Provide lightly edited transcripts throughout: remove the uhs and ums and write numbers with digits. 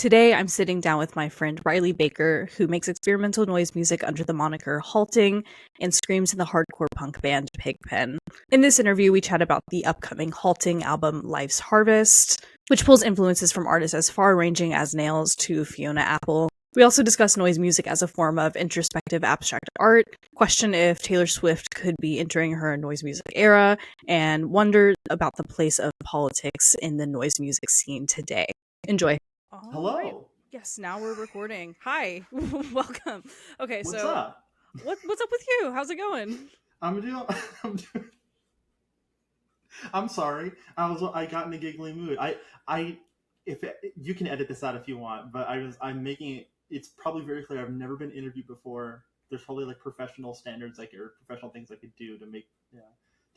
Today, I'm sitting down with my friend Rylee Baker, who makes experimental noise music under the moniker Halting and screams in the hardcore punk band Pigpen. In this interview, we chat about the upcoming Halting album Life's Harvest, which pulls influences from artists as far-ranging as Nails to Fiona Apple. We also discuss noise music as a form of introspective abstract art, question if Taylor Swift could be entering her noise music era, and wonder about the place of politics in the noise music scene today. Enjoy. Hello. Right. Yes, now we're recording. Hi. Welcome. Okay, What's so up? what's up with you? How's it going? I'm doing. I'm sorry. I got in a giggly mood. If you can edit this out if you want, but I'm making it. It's probably very clear. I've never been interviewed before. There's probably like professional standards, or professional things I could do to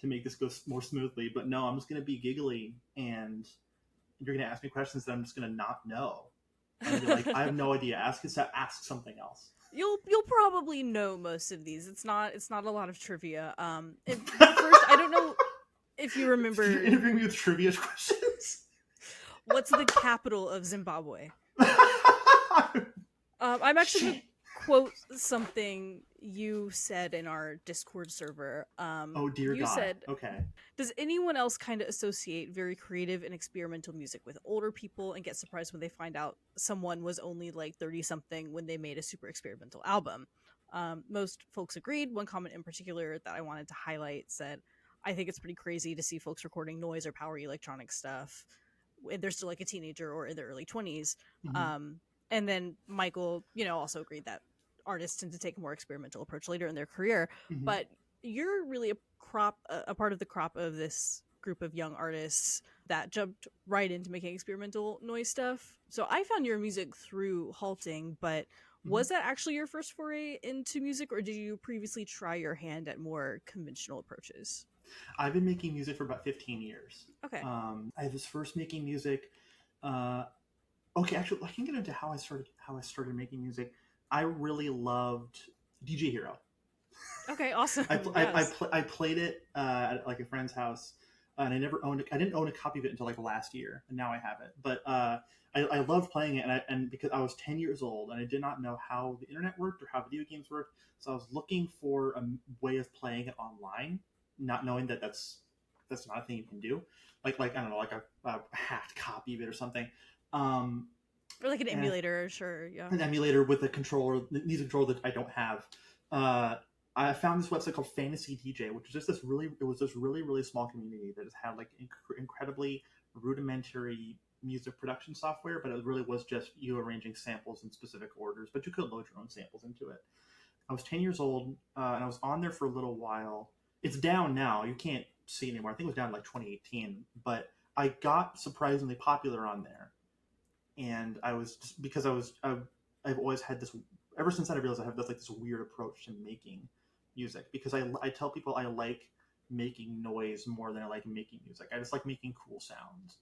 make this go more smoothly. But no, I'm just gonna be giggly, and you're gonna ask me questions that I'm just gonna not know. And be like, I have no idea. Ask something else. You'll probably know most of these. It's not a lot of trivia. First, I don't know if you remember. You're interviewing me with trivia questions. What's the capital of Zimbabwe? I'm actually going to quote something you said in our Discord server. Oh, dear you God. Said, okay. Does anyone else kind of associate very creative and experimental music with older people and get surprised when they find out someone was only like 30-something when they made a super experimental album? Most folks agreed. One comment in particular that I wanted to highlight said, I think it's pretty crazy to see folks recording noise or power electronic stuff when they're still like a teenager or in their early 20s. Mm-hmm. And then Michael, also agreed that artists tend to take a more experimental approach later in their career. Mm-hmm. But you're really a part of the crop of this group of young artists that jumped right into making experimental noise stuff. So I found your music through Halting, but was that actually your first foray into music, or did you previously try your hand at more conventional approaches? I've been making music for about 15 years. Okay. I was first making music. Okay, actually, I can get into how I started making music. I really loved DJ Hero. Okay, awesome. I played it at like a friend's house, and I didn't own a copy of it until like last year, and now I have it. But I loved playing it, and because I was 10 years old and I did not know how the internet worked or how video games worked, so I was looking for a way of playing it online, not knowing that that's not a thing you can do. Like I don't know, like a hacked copy of it or something. Or like an emulator, sure, yeah. An emulator with a controller, needs a controller that I don't have. I found this website called Fantasy DJ, which was just this really small community that just had like incredibly rudimentary music production software, but it really was just you arranging samples in specific orders, but you could load your own samples into it. I was 10 years old, and I was on there for a little while. It's down now. You can't see it anymore. I think it was down in like 2018, but I got surprisingly popular on there. And I was just because I've always had this, ever since I realized I have this weird approach to making music, because I tell people I like making noise more than I like making music. I just like making cool sounds.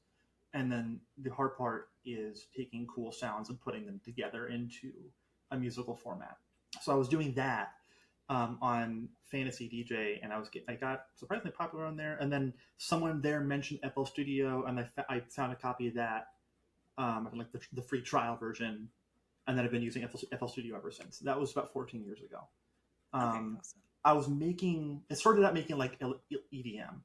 And then the hard part is taking cool sounds and putting them together into a musical format. So I was doing that on Fantasy DJ, and I got surprisingly popular on there. And then someone there mentioned FL Studio, and I found a copy of that. Like the free trial version, and then I've been using FL Studio ever since. That was about 14 years ago. Okay, awesome. It started out making like EDM,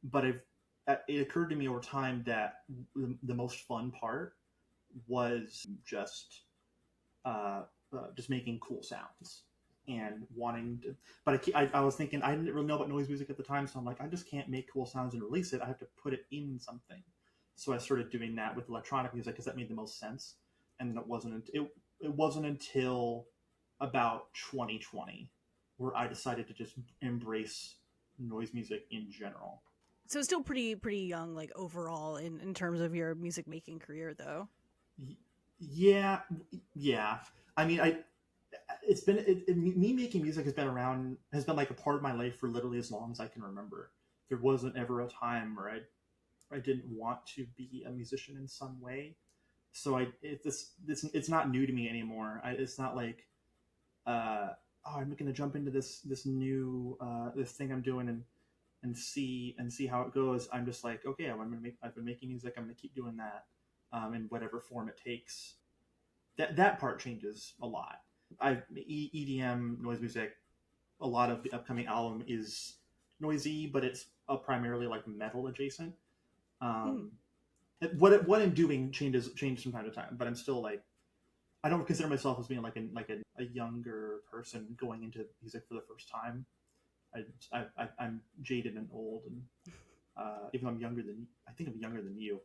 but it occurred to me over time that the most fun part was just making cool sounds and wanting to. But I was thinking, I didn't really know about noise music at the time, so I'm like, I just can't make cool sounds and release it. I have to put it in something. So I started doing that with electronic music because that made the most sense. And it wasn't until about 2020 where I decided to just embrace noise music in general. So still pretty young, like overall in terms of your music making career, though. Yeah. I mean, me making music has been like a part of my life for literally as long as I can remember. There wasn't ever a time where I didn't want to be a musician in some way. So it's not new to me anymore. It's not like, I'm going to jump into this new this thing I'm doing and see how it goes. I'm just like, okay, I've been making music. I'm going to keep doing that. in whatever form it takes. That part changes a lot. EDM noise music. A lot of the upcoming album is noisy, but it's primarily like metal adjacent. What I'm doing changes from time to time, but I'm still like, I don't consider myself as being like a younger person going into music for the first time. I'm jaded and old, and even though I think I'm younger than you.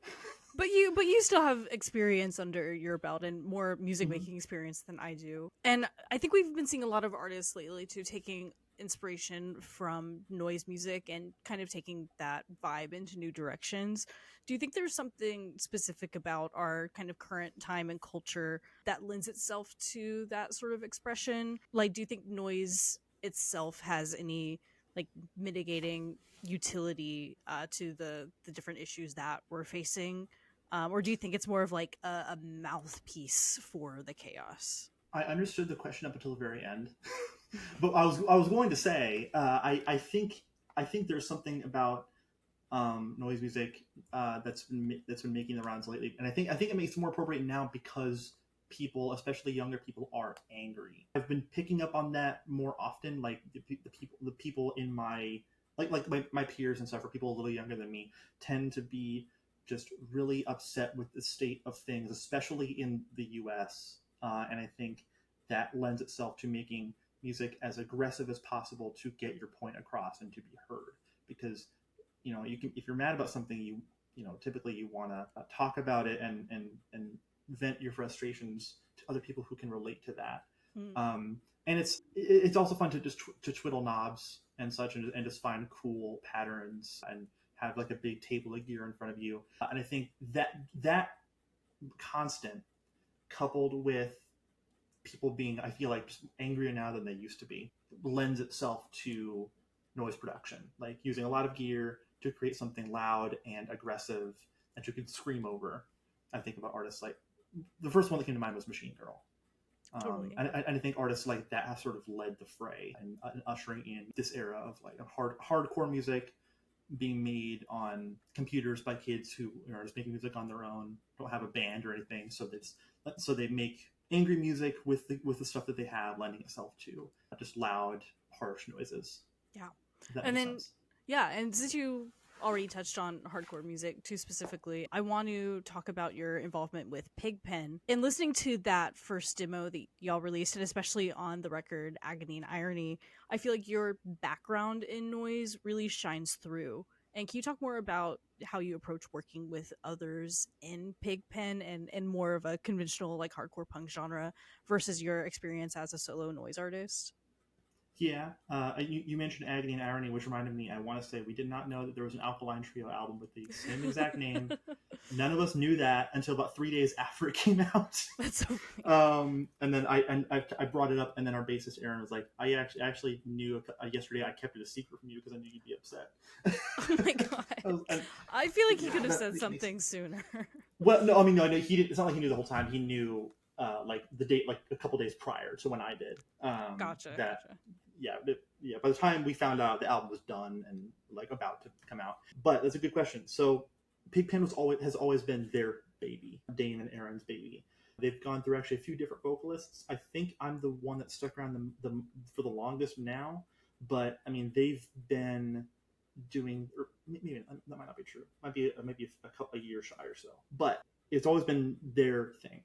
But you still have experience under your belt and more music making experience than I do. And I think we've been seeing a lot of artists lately too taking inspiration from noise music and kind of taking that vibe into new directions. Do you think there's something specific about our kind of current time and culture that lends itself to that sort of expression? Like, do you think noise itself has any like mitigating utility to the different issues that we're facing? Or do you think it's more of like a mouthpiece for the chaos? I understood the question up until the very end, but I was going to say I think there's something about noise music that's been making the rounds lately, and I think it makes it more appropriate now because people, especially younger people, are angry. I've been picking up on that more often. Like the people in my my peers and stuff, or people a little younger than me, tend to be just really upset with the state of things, especially in the U.S. And I think that lends itself to making music as aggressive as possible to get your point across and to be heard. Because you can, if you're mad about something, typically you want to talk about it and vent your frustrations to other people who can relate to that. And it's also fun to just to twiddle knobs and such, and just find cool patterns and have like a big table of gear in front of you. And I think that constant, coupled with people being, I feel like, just angrier now than they used to be, lends itself to noise production, like using a lot of gear to create something loud and aggressive that you can scream over. I think about artists like, the first one that came to mind was Machine Girl. Totally. And I think artists like that have sort of led the fray and ushering in this era of like hardcore music being made on computers by kids who are just making music on their own, don't have a band or anything. So they make angry music with the stuff that they have, lending itself to just loud, harsh noises. Yeah. And then sense. Yeah, and since you already touched on hardcore music too specifically, I want to talk about your involvement with Pigpen. In listening to that first demo that y'all released, and especially on the record Agony and Irony, I feel like your background in noise really shines through. And can you talk more about how you approach working with others in Pigpen and more of a conventional like hardcore punk genre versus your experience as a solo noise artist? Yeah, you mentioned Agony and Irony, which reminded me, I want to say we did not know that there was an Alkaline Trio album with the same exact name. None of us knew that until about 3 days after it came out. That's so funny. And then I brought it up, and then our bassist Aaron was like, I actually knew yesterday. I kept it a secret from you because I knew you'd be upset. Oh my god! I feel like he could have said something sooner. Well, no, I mean, no, he didn't. It's not like he knew the whole time. He knew like the date, like a couple days prior to when I did. Gotcha. Yeah. By the time we found out, the album was done and like about to come out. But that's a good question. So Pigpen has always been their baby, Dane and Aaron's baby. They've gone through actually a few different vocalists. I think I'm the one that stuck around for the longest now. But I mean, they've been doing, or maybe that might not be true. Might be a year shy or so. But it's always been their thing.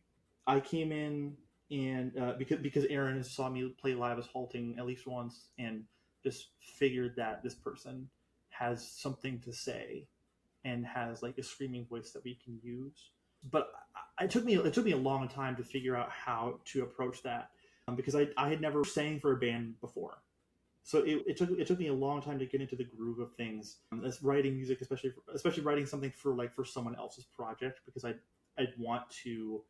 I came in and because Aaron saw me play live as Halting at least once, and just figured that this person has something to say and has like a screaming voice that we can use. But it took me a long time to figure out how to approach that, because I had never sang for a band before. So it took me a long time to get into the groove of things. As writing music, especially writing something for someone else's project, because I'd want to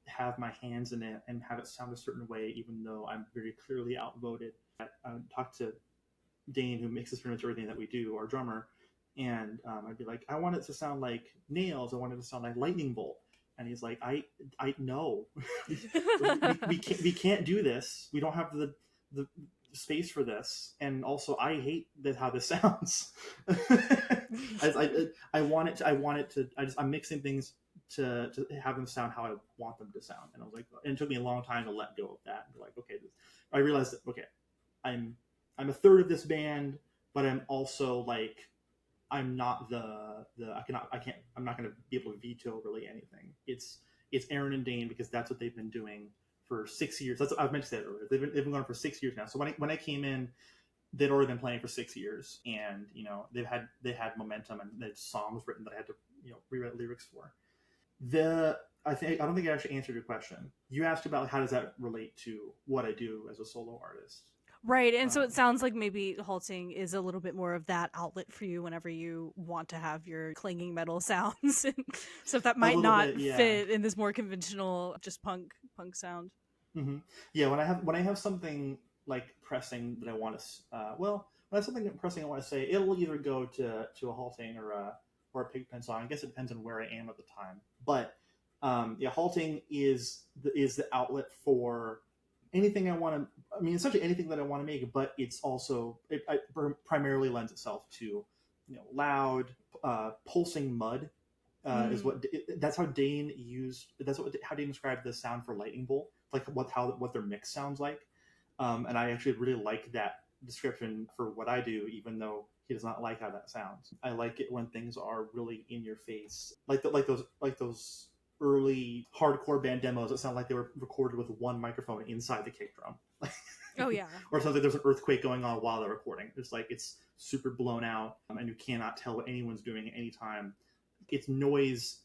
have my hands in it and have it sound a certain way, even though I'm very clearly outvoted. I talked to Dane, who makes us pretty much everything that we do, our drummer, and I'd be like, I want it to sound like Nails. I want it to sound like Lightning Bolt. And he's like, I know, we can't do this. We don't have the space for this, and also I hate how this sounds. I'm mixing things to have them sound how I want them to sound. And I was like, and it took me a long time to let go of that and be like, okay, I realized that okay, I'm a third of this band, but I'm also like, I'm not I'm not going to be able to veto really anything. It's Aaron and Dane because that's what they've been doing for 6 years. That's what I've mentioned that earlier. They've been going for 6 years now. So when I came in, they'd already been playing for 6 years, and they had momentum and they had songs written that I had to rewrite lyrics for. I don't think I actually answered your question. You asked about how does that relate to what I do as a solo artist. Right, and so it sounds like maybe Halting is a little bit more of that outlet for you whenever you want to have your clanging metal sounds and stuff that might not fit in this more conventional, just punk sound. Mm-hmm. Yeah, when I have something like pressing that I want to, when I have something pressing I want to say, it'll either go to a Halting or a Pigpen song. I guess it depends on where I am at the time. But Halting is the outlet for anything I want to. I mean, essentially anything that I want to make. But it's also it primarily lends itself to loud, pulsing mud. Is what that's how Dane how Dane described the sound for Lightning Bolt, like what their mix sounds like. And I actually really like that description for what I do, even though he does not like how that sounds. I like it when things are really in your face, like those early hardcore band demos that sound like they were recorded with one microphone inside the kick drum. Oh yeah. Or something. There's an earthquake going on while they're recording. It's super blown out, and you cannot tell what anyone's doing at any time. It's noise,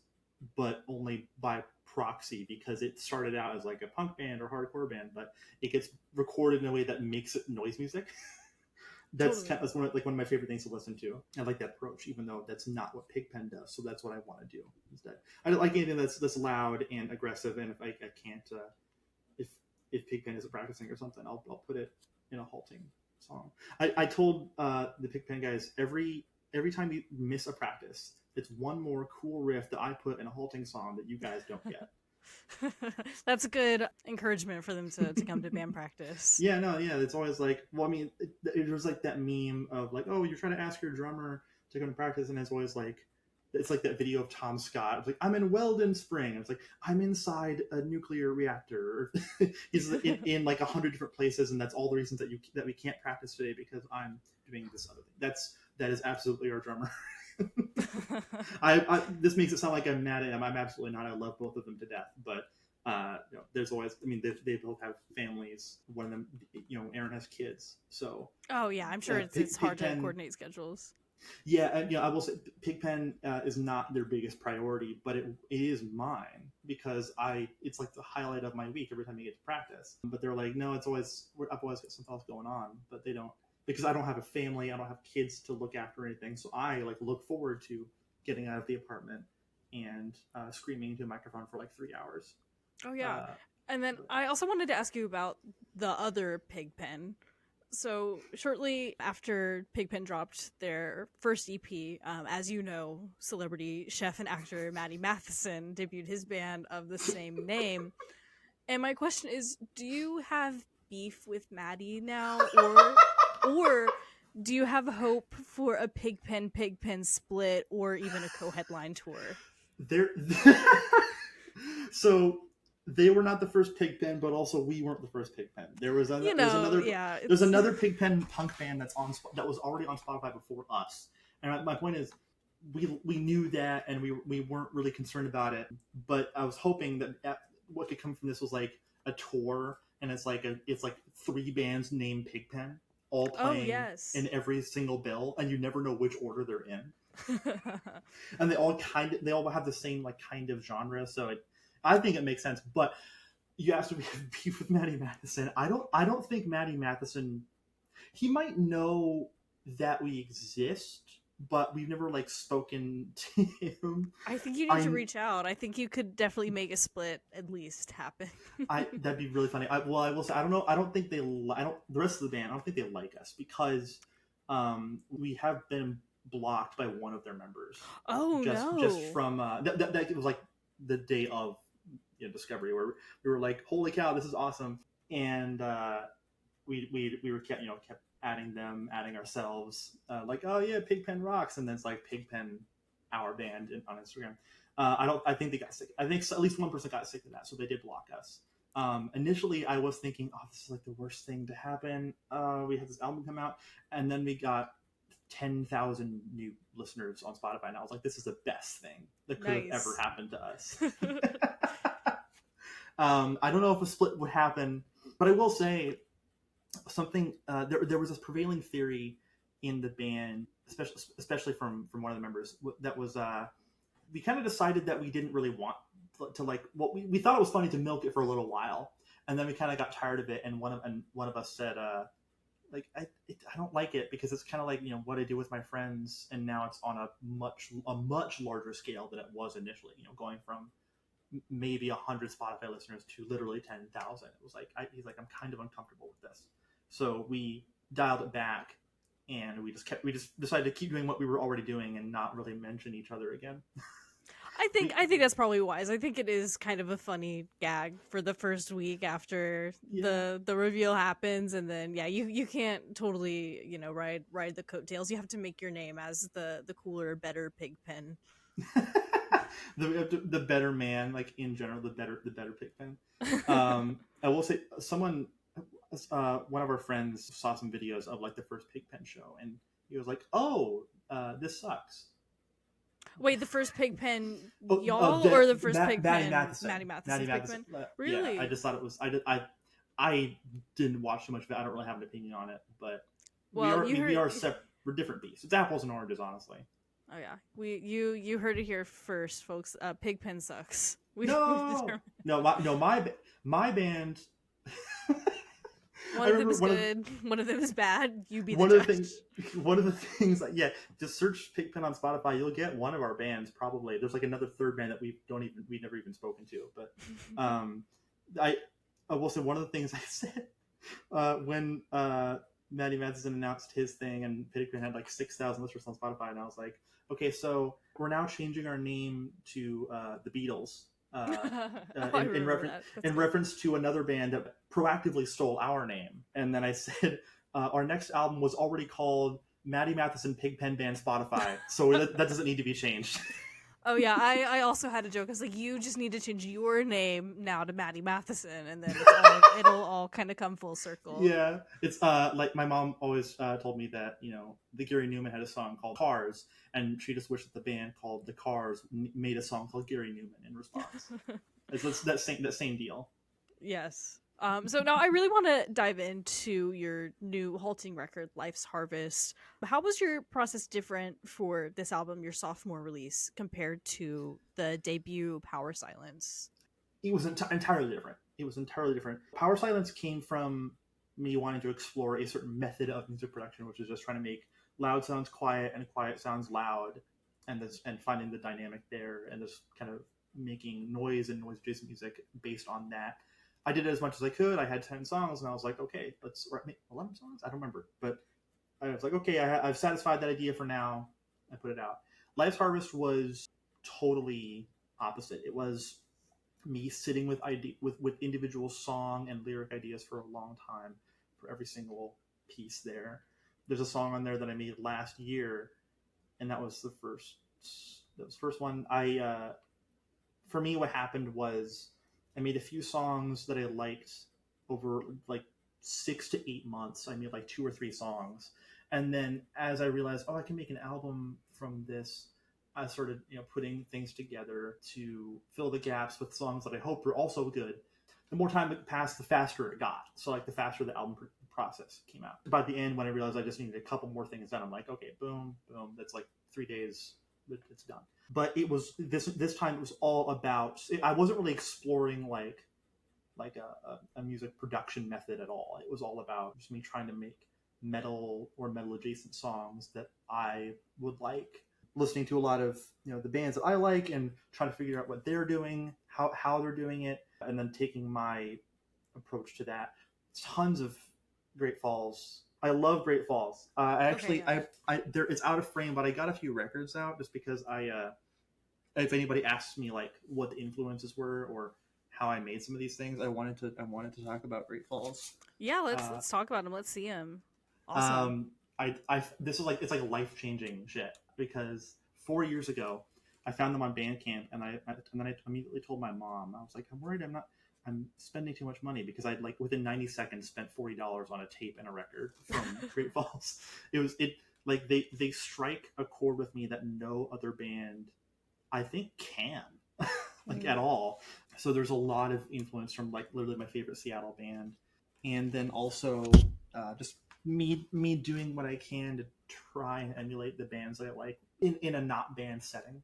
but only by proxy, because it started out as like a punk band or hardcore band, but it gets recorded in a way that makes it noise music. That's one of my favorite things to listen to. I like that approach, even though that's not what Pigpen does. So that's what I want to do instead. I don't like anything that's loud and aggressive. And if I can't, if Pigpen isn't practicing or something, I'll put it in a Halting song. I told the Pigpen guys every time you miss a practice, it's one more cool riff that I put in a Halting song that you guys don't get. That's a good encouragement for them to come to band practice. Yeah, no, yeah. It's always like, well, I mean, it was like that meme of like, oh, you're trying to ask your drummer to come to practice, and it's always like, it's like that video of Tom Scott. It's like, I'm in Weldon Spring. It's like, I'm inside a nuclear reactor. He's in like 100 different places, and that's all the reasons that we can't practice today because I'm doing this other thing. That is absolutely our drummer. This makes it sound like I'm mad at him. I'm absolutely not. I love both of them to death. But there's always. I mean, they both have families. One of them, Aaron has kids. So. Oh yeah, I'm sure it's hard to coordinate schedules. Yeah, and I will say Pigpen is not their biggest priority, but it is mine because it's like the highlight of my week every time I get to practice. But they're like, no, I've always got something else going on, but they don't. Because I don't have a family, I don't have kids to look after or anything, so I look forward to getting out of the apartment and screaming into a microphone for 3 hours. Oh yeah, and then I also wanted to ask you about the other Pigpen. So shortly after Pigpen dropped their first EP, as you know, celebrity chef and actor Matty Matheson debuted his band of the same name. And my question is, do you have beef with Matty now, or do you have hope for a Pigpen split or even a co-headline tour? So they were not the first Pigpen, but also we weren't the first Pigpen. There's another Pigpen punk band that was already on Spotify before us. And my point is, we knew that, and we weren't really concerned about it. But I was hoping that what could come from this was like a tour, and it's like 3 bands named Pigpen, all playing in every single bill, and you never know which order they're in. And they all have the same kind of genre, so I think it makes sense. But you asked if we have beef with Matty Matheson. I don't think Matty Matheson, he might know that we exist, but we've never spoken to him. I think you need to reach out. I think you could definitely make a split at least happen. That'd be really funny. I will say, I don't know. I don't think the rest of the band, I don't think they like us because we have been blocked by one of their members. Oh, no. Just from that it was like the day of Discovery, where we were like, holy cow, this is awesome. And we were kept adding them, adding ourselves, oh yeah, Pigpen rocks, and then it's like Pigpen, our band on Instagram. I think they got sick. I think at least one person got sick of that, so they did block us. Initially, I was thinking, oh, this is like the worst thing to happen. We had this album come out, and then we got 10,000 new listeners on Spotify, and I was like, this is the best thing that could have ever happened to us. I don't know if a split would happen, but I will say something. There was this prevailing theory in the band, especially from one of the members, that was we kind of decided that we didn't really want to like what we thought it was funny to milk it for a little while, and then we kind of got tired of it, and one of us said like I don't like it because it's kind of like, you know, what I do with my friends, and now it's on a much larger scale than it was initially, you know, going from maybe 100 Spotify listeners to literally 10,000. It was like he's like, I'm kind of uncomfortable with this, so we dialed it back, and we just decided to keep doing what we were already doing and not really mention each other again. I think that's probably wise. I think it is kind of a funny gag for the first week after the reveal happens, and then you can't totally, you know, ride the coattails. You have to make your name as the cooler, better Pigpen. the better man, like in general, the better Pigpen. I will say, one of our friends saw some videos of like the first Pigpen show, and he was like, "Oh, this sucks." Wait, the first Pigpen y'all or the first Pigpen Maddie Matheson's Pigpen? Really? Yeah, I just thought it was. I didn't watch too much of it. I don't really have an opinion on it, but we're different beasts. It's apples and oranges, honestly. Oh yeah, you heard it here first, folks. Pigpen sucks. My band. One of them is good. One of them is bad. You be the judge. One of the things, just search Pigpen on Spotify. You'll get one of our bands probably. There's like another third band that we've never even spoken to. But I will say one of the things I said when Maddie Matheson announced his thing and Pigpen had like 6,000 listeners on Spotify, and I was like, okay, so we're now changing our name to the Beatles. In reference to another band that proactively stole our name. And then I said our next album was already called Maddie Matheson Pigpen Band Spotify, so that doesn't need to be changed. Oh yeah, I also had a joke. I was like, you just need to change your name now to Maddie Matheson, and then it'll all kind of come full circle. Yeah, it's like my mom always told me that, you know, the Gary Newman had a song called Cars, and she just wished that the band called the Cars made a song called Gary Newman in response. It's that same deal. Yes. So now I really want to dive into your new Halting record, Life's Harvest. How was your process different for this album, your sophomore release, compared to the debut Power Silence? It was entirely different. Power Silence came from me wanting to explore a certain method of music production, which is just trying to make loud sounds quiet and quiet sounds loud, and finding the dynamic there, and just kind of making noise and noise adjacent music based on that. I did it as much as I could. I had 10 songs, and I was like, okay, let's write 11 songs? I don't remember. But I was like, okay, I've satisfied that idea for now. I put it out. Life's Harvest was totally opposite. It was me sitting with individual song and lyric ideas for a long time for every single piece there. There's a song on there that I made last year, and that was the first one. For me, what happened was I made a few songs that I liked over like 6 to 8 months. I made like 2 or 3 songs. And then as I realized, I can make an album from this, I started, putting things together to fill the gaps with songs that I hoped were also good. The more time that passed, the faster it got. So like the faster the album process came out. By the end, when I realized I just needed a couple more things done, I'm like, okay, boom, boom. That's like 3 days. It's done. But it was this time. It was all about. I wasn't really exploring like a music production method at all. It was all about just me trying to make metal or metal adjacent songs that I would like, listening to a lot of the bands that I like, and trying to figure out what they're doing, how they're doing it, and then taking my approach to that. Tons of Great Falls. I love Great Falls. It's out of frame, but I got a few records out just because if anybody asks me like what the influences were or how I made some of these things, I wanted to talk about Great Falls. Yeah, let's talk about them. Let's see them. Awesome. This is like, it's like life-changing shit, because 4 years ago I found them on Bandcamp, and then I immediately told my mom. I was like, I'm worried I'm spending too much money, because I'd like within 90 seconds spent $40 on a tape and a record from Great Falls. It like they strike a chord with me that no other band I think can like at all. So there's a lot of influence from like literally my favorite Seattle band, and then also just me doing what I can to try and emulate the bands that I like in a not band setting.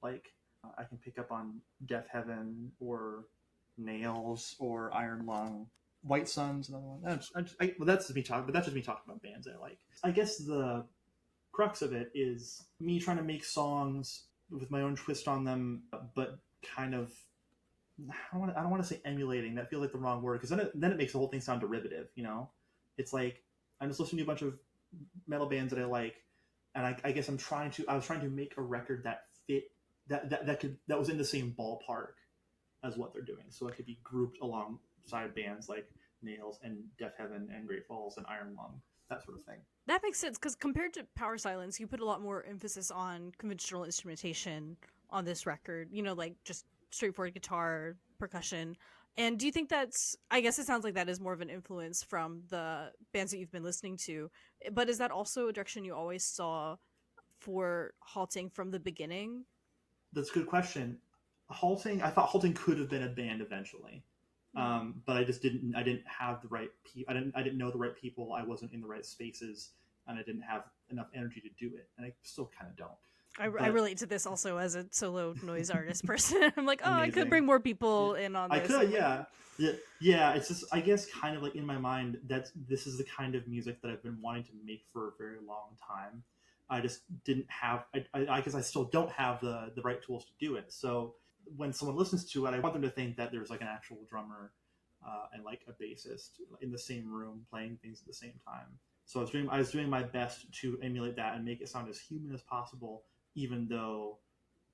Like I can pick up on Death Heaven or Nails or Iron Lung. White Sun's another one. That's just me talking about bands I like. I guess the crux of it is me trying to make songs with my own twist on them, but kind of I don't want to say emulating. That feels like the wrong word, because then it makes the whole thing sound derivative. You know, it's like I'm just listening to a bunch of metal bands that I like, and I guess I was trying to make a record that fit that was in the same ballpark as what they're doing, so it could be grouped alongside bands like Nails and Death Heaven and Great Falls and Iron Lung, that sort of thing. That makes sense, because compared to Power Silence, you put a lot more emphasis on conventional instrumentation on this record, you know, like just straightforward guitar, percussion. And do you think I guess it sounds like that is more of an influence from the bands that you've been listening to, but is that also a direction you always saw for Halting from the beginning? That's a good question. I thought Halting could have been a band eventually. But I didn't have the right people. I didn't know the right people. I wasn't in the right spaces, and I didn't have enough energy to do it. And I still kind of don't. I relate to this also as a solo noise artist person. I'm like, Amazing. I could bring more people in on this. I could, yeah. It's just, I guess, kind of like in my mind that this is the kind of music that I've been wanting to make for a very long time. I just didn't have. I guess I still don't have the right tools to do it. So when someone listens to it, I want them to think that there's like an actual drummer and like a bassist in the same room playing things at the same time. So I was doing my best to emulate that and make it sound as human as possible, even though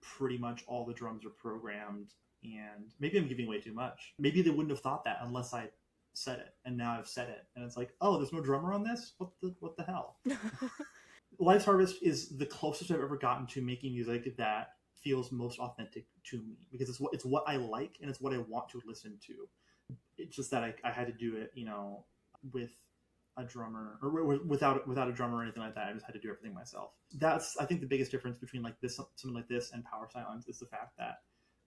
pretty much all the drums are programmed. And maybe I'm giving away too much. Maybe they wouldn't have thought that unless I said it, and now I've said it, and it's like, oh, there's no drummer on this? What the hell? Life's Harvest is the closest I've ever gotten to making music that feels most authentic to me, because it's what I like and it's what I want to listen to. It's just that I had to do it, you know, with a drummer or without a drummer or anything like that. I just had to do everything myself. That's, I think, the biggest difference between like this, something like this, and Power Silence is the fact that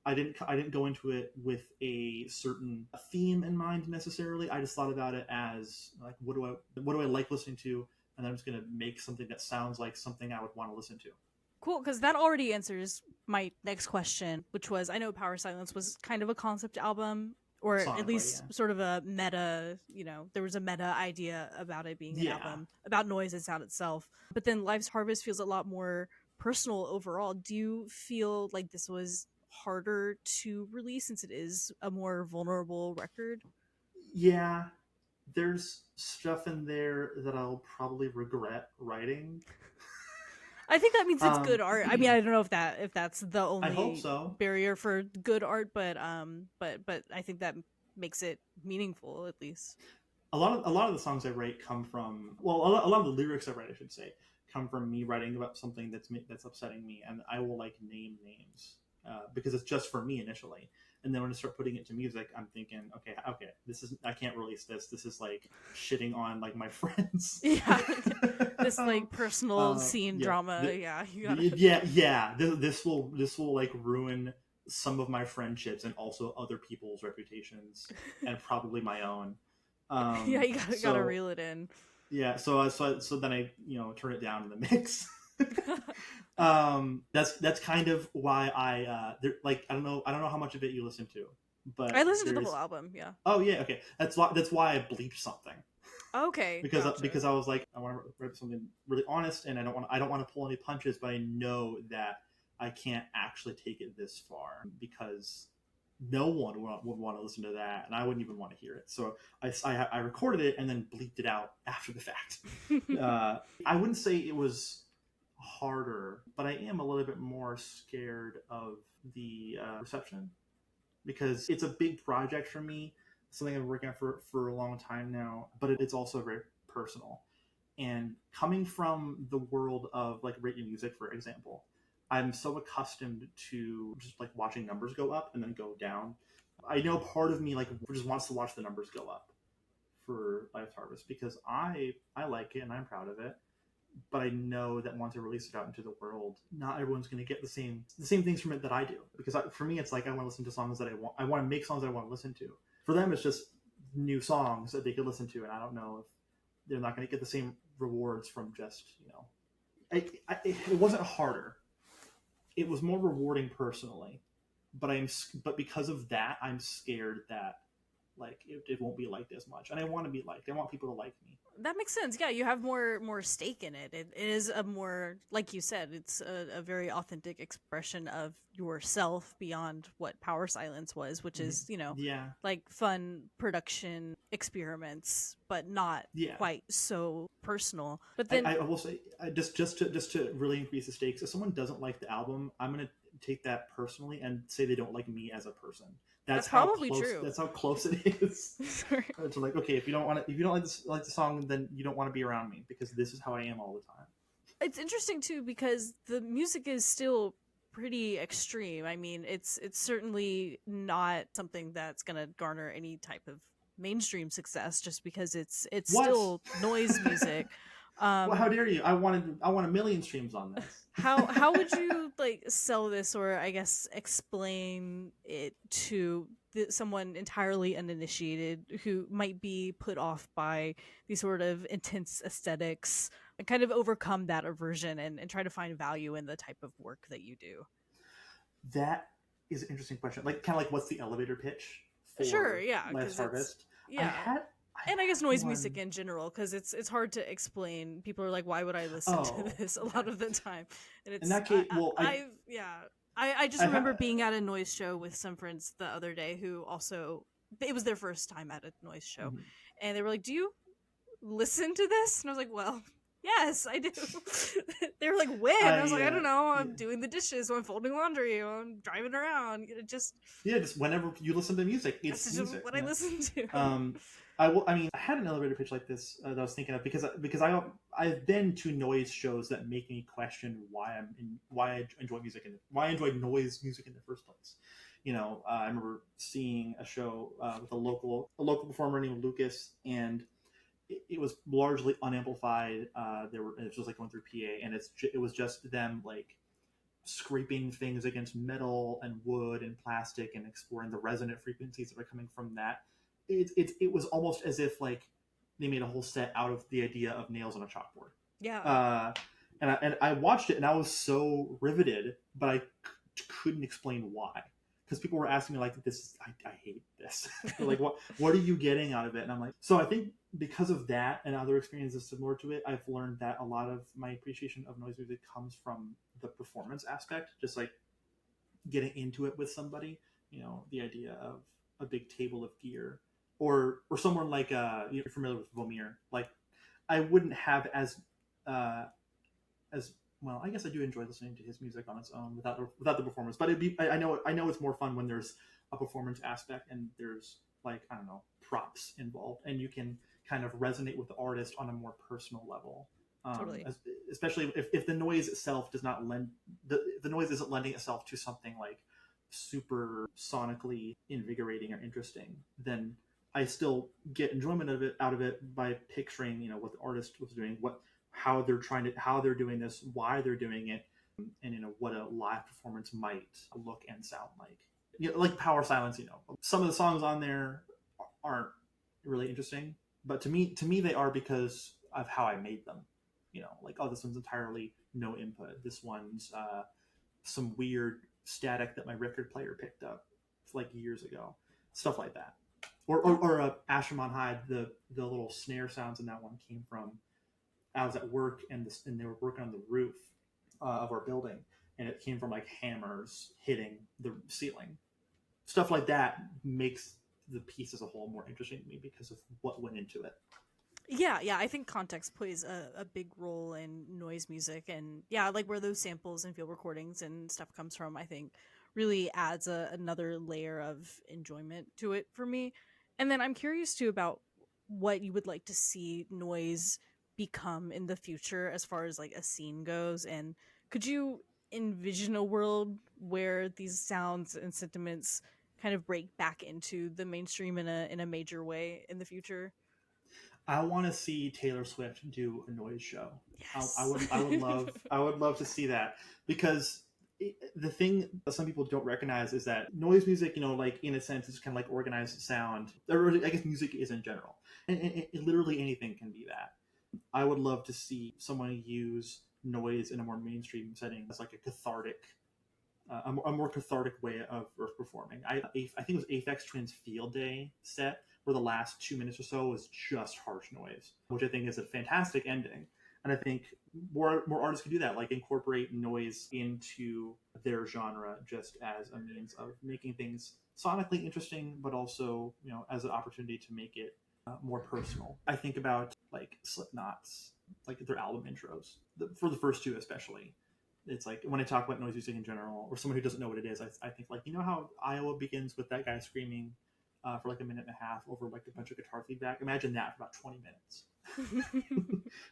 I didn't go into it with a certain theme in mind necessarily. I just thought about it as like, what do I like listening to, and then I'm just going to make something that sounds like something I would want to listen to. Cool, because that already answers my next question, which was, I know Power Silence was kind of a concept album, or sonically, at least sort of a meta, you know, there was a meta idea about it being an album, about noise and sound itself. But then Life's Harvest feels a lot more personal overall. Do you feel like this was harder to release since it is a more vulnerable record? Yeah, there's stuff in there that I'll probably regret writing. I think that means it's good art. I mean, I don't know if that's the only I hope so. barrier for good art, but I think that makes it meaningful, at least. A lot of the songs I write come from, well, a lot of the lyrics I write, I should say, come from me writing about something that's upsetting me, and I will like name names because it's just for me initially. And then when I start putting it to music, I'm thinking, okay, I can't release this. This is like shitting on like my friends. Yeah, this like personal scene drama. This will like ruin some of my friendships and also other people's reputations and probably my own. You gotta reel it in. Yeah, so then I turn it down in the mix. That's kind of why I don't know how much of it you listen to, but I listened to the whole album. Yeah. Oh yeah, okay. That's why I bleeped something. Okay. Because I was like, I want to write something really honest, and I don't want to pull any punches, but I know that I can't actually take it this far because no one would want to listen to that, and I wouldn't even want to hear it. So I recorded it and then bleeped it out after the fact. I wouldn't say it was harder, but I am a little bit more scared of the reception, because it's a big project for me, something I've been working on for a long time now, but it's also very personal. And coming from the world of like radio music, for example, I'm so accustomed to just like watching numbers go up and then go down. I know part of me like just wants to watch the numbers go up for Life's Harvest because I like it and I'm proud of it. But I know that once I release it out into the world, not everyone's going to get the same things from it that I do. Because for me, it's like I want to listen to songs that I want. I want to make songs that I want to listen to. For them, it's just new songs that they could listen to, and I don't know if they're not going to get the same rewards from just it wasn't harder. It was more rewarding personally, but because of that, I'm scared that like it won't be liked as much, and I want to be liked. I want people to like me. That makes sense. Yeah, you have more stake in it. It is a more, like you said, it's a very authentic expression of yourself beyond what Power Silence was, which is, Yeah. like fun production experiments, but not Yeah. quite so personal. But then I will say, just to really increase the stakes, if someone doesn't like the album, I'm gonna take that personally and say they don't like me as a person. That's probably how close, true. That's how close it is. It's like, okay, if you don't like the song, then you don't want to be around me because this is how I am all the time. It's interesting too because the music is still pretty extreme. I mean, it's certainly not something that's gonna garner any type of mainstream success just because it's What? still noise music. Well, how dare you? I want a million streams on this. How would you like sell this, or I guess explain it to someone entirely uninitiated who might be put off by these sort of intense aesthetics and kind of overcome that aversion and try to find value in the type of work that you do? That is an interesting question. Like, kind of like, what's the elevator pitch for Sure, yeah, Last Harvest? Yeah. I guess noise music in general, because it's hard to explain. People are like, "Why would I listen to this?" A lot of the time, and it's in that case. I just remember being at a noise show with some friends the other day who also it was their first time at a noise show, Mm-hmm. and they were like, "Do you listen to this?" And I was like, "Well, yes, I do." They were like, "When?" I was like, "I don't know. I'm doing the dishes. Or I'm folding laundry. Or I'm driving around. Just whenever you listen to music, it's just music, what I listen to." I had an elevator pitch like this that I was thinking of because I've been to noise shows that make me question why I enjoy music and why I enjoy noise music in the first place. I remember seeing a show with a local performer named Lucas, and it was largely unamplified. It was just like going through PA, and it was just them like scraping things against metal and wood and plastic and exploring the resonant frequencies that are coming from that. It was almost as if like they made a whole set out of the idea of nails on a chalkboard. Yeah. And I watched it and I was so riveted, but I couldn't explain why. Because people were asking me like, I hate this. Like, what are you getting out of it? And I'm like, so I think because of that and other experiences similar to it, I've learned that a lot of my appreciation of noise music comes from the performance aspect, just like getting into it with somebody. The idea of a big table of gear, or someone like you're familiar with Vomir. Like, I wouldn't have as well. I guess I do enjoy listening to his music on its own without the performance. But I know it's more fun when there's a performance aspect and there's like, I don't know, props involved, and you can kind of resonate with the artist on a more personal level. Totally. Especially if the noise itself does not lend the noise isn't lending itself to something like super sonically invigorating or interesting, then I still get enjoyment out of it by picturing, what the artist was doing, how they're doing this, why they're doing it, and what a live performance might look and sound like. Like Power Silence, some of the songs on there aren't really interesting, but to me they are because of how I made them. Like, oh, this one's entirely no input. This one's some weird static that my record player picked up like years ago, stuff like that. Or Ashram on High, the little snare sounds in that one came from, I was at work and they were working on the roof of our building, and it came from like hammers hitting the ceiling. Stuff like that makes the piece as a whole more interesting to me because of what went into it. Yeah, I think context plays a big role in noise music, and like where those samples and field recordings and stuff comes from, I think really adds another layer of enjoyment to it for me. And then I'm curious too about what you would like to see noise become in the future as far as like a scene goes, and could you envision a world where these sounds and sentiments kind of break back into the mainstream in a major way in the future? I want to see Taylor Swift do a noise show. Yes. I would love to see that, because the thing that some people don't recognize is that noise music, like in a sense, is kind of like organized sound, or I guess music is in general, and literally anything can be that. I would love to see someone use noise in a more mainstream setting as like a cathartic, a more cathartic way of performing. I think it was Aphex Twin's Field Day set, where the last 2 minutes or so was just harsh noise, which I think is a fantastic ending. And I think more artists can do that, like incorporate noise into their genre, just as a means of making things sonically interesting, but also, as an opportunity to make it more personal. I think about like Slipknot's, like their album intros, for the first two especially. It's like when I talk about noise music in general, or someone who doesn't know what it is, I think like, how Iowa begins with that guy screaming for like a minute and a half over like a bunch of guitar feedback. Imagine that for about 20 minutes.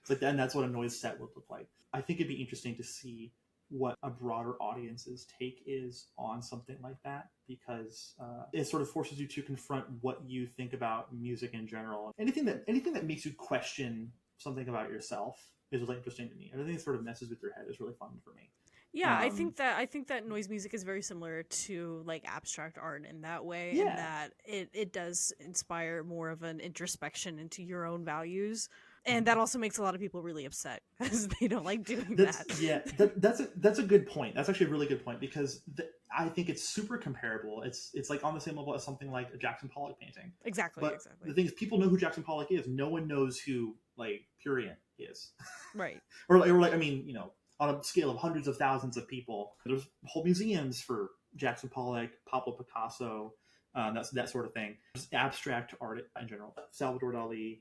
It's like, and that's what a noise set would look like. I think it'd be interesting to see what a broader audience's take is on something like that, because it sort of forces you to confront what you think about music in general. Anything that makes you question something about yourself is really interesting to me. Everything that sort of messes with your head is really fun for me. Yeah, I think that noise music is very similar to like abstract art in that way, Yeah. and that it does inspire more of an introspection into your own values, and that also makes a lot of people really upset because they don't like doing that. Yeah, that's a good point. That's actually a really good point, because I think it's super comparable. It's like on the same level as something like a Jackson Pollock painting. Exactly. The thing is, people know who Jackson Pollock is. No one knows who like Purient is. Right. or like, I mean, on a scale of hundreds of thousands of people, there's whole museums for Jackson Pollock, Pablo Picasso, that sort of thing. Just abstract art in general. Salvador Dali,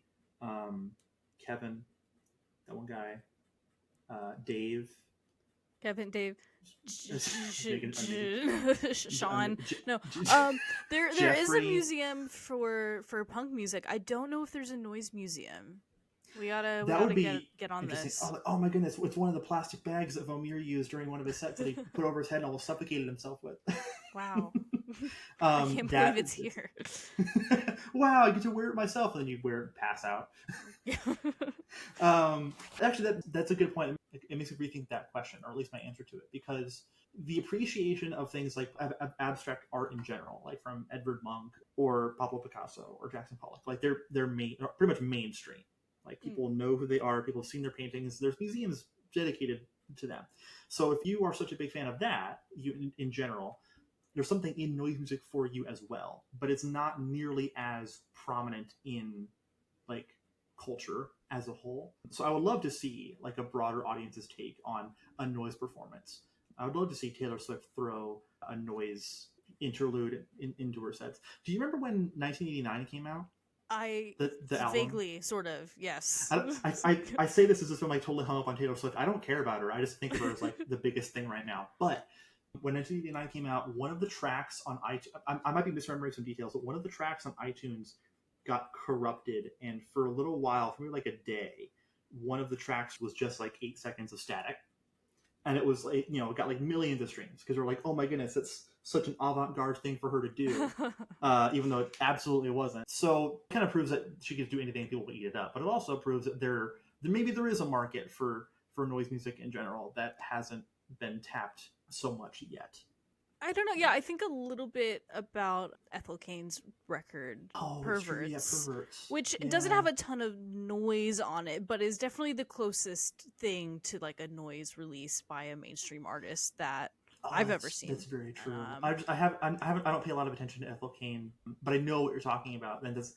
Kevin, that one guy, Dave. Kevin, Dave, Sean. Sean. No, there is a museum for punk music. I don't know if there's a noise museum. We gotta get on this. Oh my goodness! It's one of the plastic bags that Vomir used during one of his sets that he put over his head and almost suffocated himself with. Wow! I can't believe it's here. Wow! I get to wear it myself, and then you wear it and pass out. Actually, that's a good point. It makes me rethink that question, or at least my answer to it, because the appreciation of things like abstract art in general, like from Edvard Munch or Pablo Picasso or Jackson Pollock, like they're pretty much mainstream. Like people know who they are. People have seen their paintings. There's museums dedicated to them. So if you are such a big fan of that, in general, there's something in noise music for you as well. But it's not nearly as prominent in like culture as a whole. So I would love to see like a broader audience's take on a noise performance. I would love to see Taylor Swift throw a noise interlude into her sets. Do you remember when 1989 came out? The vaguely, album? sort of, yes. I say this as if I'm like totally hung up on Taylor Swift. I don't care about her. I just think of her as like the biggest thing right now. But when 1989 came out, one of the tracks on iTunes, I might be misremembering some details, but one of the tracks on iTunes got corrupted, and for a little while, for maybe like a day, one of the tracks was just like 8 seconds of static. And it was like, it got like millions of streams, because we're like, oh my goodness, that's such an avant-garde thing for her to do, even though it absolutely wasn't. So it kind of proves that she could do anything and people will eat it up. But it also proves that maybe there is a market for noise music in general that hasn't been tapped so much yet. I don't know. Yeah, I think a little bit about Ethel Cain's record, Perverts, which doesn't have a ton of noise on it, but is definitely the closest thing to like a noise release by a mainstream artist that I've ever seen. That's very true. I don't pay a lot of attention to Ethel Cain, but I know what you're talking about, and that's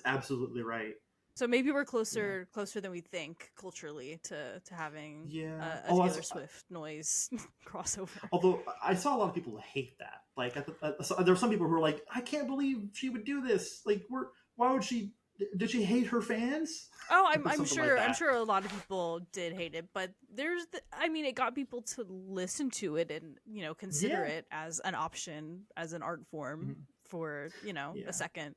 absolutely right. So maybe we're closer than we think culturally to having a Taylor Swift noise crossover. Although I saw a lot of people hate that. Like there were some people who were like, "I can't believe she would do this. Like, why would she? Did she hate her fans?" Oh, I'm sure. I'm sure a lot of people did hate it, but it got people to listen to it and consider it as an option, as an art form for a second.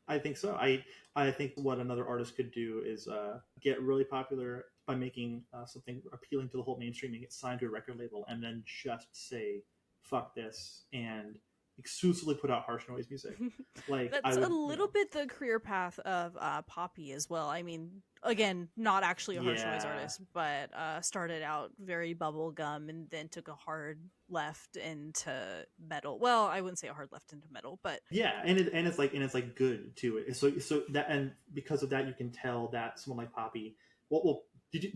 I think so. I think what another artist could do is get really popular by making something appealing to the whole mainstream and get signed to a record label, and then just say "fuck this" and exclusively put out harsh noise music. Like That's I would, a little bit the career path of Poppy as well. I mean, again, not actually a harsh noise yeah, artist, but started out very bubblegum and then took a hard left into metal. Well, I wouldn't say a hard left into metal, but yeah, and it's like good too. So that, and because of that, you can tell that someone like Poppy. Well, did you?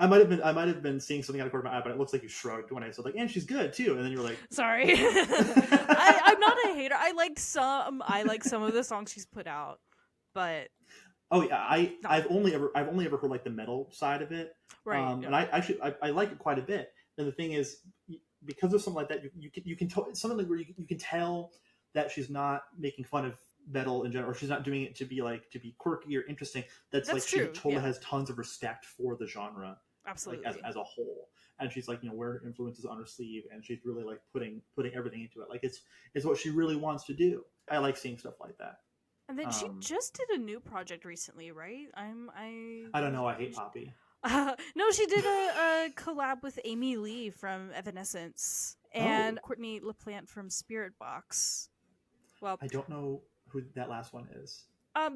I might have been seeing something out of the corner of my eye, but it looks like you shrugged when I said like, and she's good too, and then you were like, sorry. I'm not a hater. I like some of the songs she's put out, but oh yeah, I've only ever heard like the metal side of it, right. and I actually I like it quite a bit. And the thing is, because of something like that, you can tell something like where you can tell that she's not making fun of metal in general, or she's not doing it to be quirky or interesting. That's like true. She totally has tons of respect for the genre, Absolutely, like as a whole. And she's like, wearing her influences on her sleeve, and she's really like putting everything into it. Like it's what she really wants to do. I like seeing stuff like that. And then she just did a new project recently, right? I don't know. I hate Poppy. No, she did a collab with Amy Lee from Evanescence and Courtney LaPlante from Spirit Box. Well, I don't know who that last one is.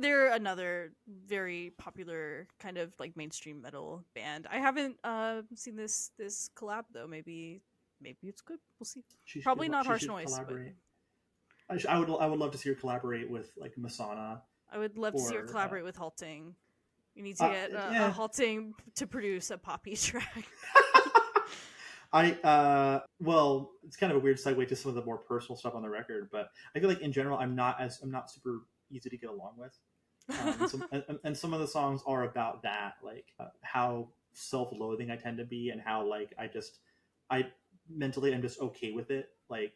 They're another very popular kind of like mainstream metal band. I haven't seen this collab though. Maybe it's good. We'll see. Probably not harsh noise. But I would love to see her collaborate with like Masana. I would love to see her collaborate with Halting. You need to get a Halting to produce a Poppy track. Well, it's kind of a weird segue to some of the more personal stuff on the record, but I feel like in general I'm not super easy to get along with. And some of the songs are about that, like how self-loathing I tend to be, and how like I mentally I'm just okay with it. Like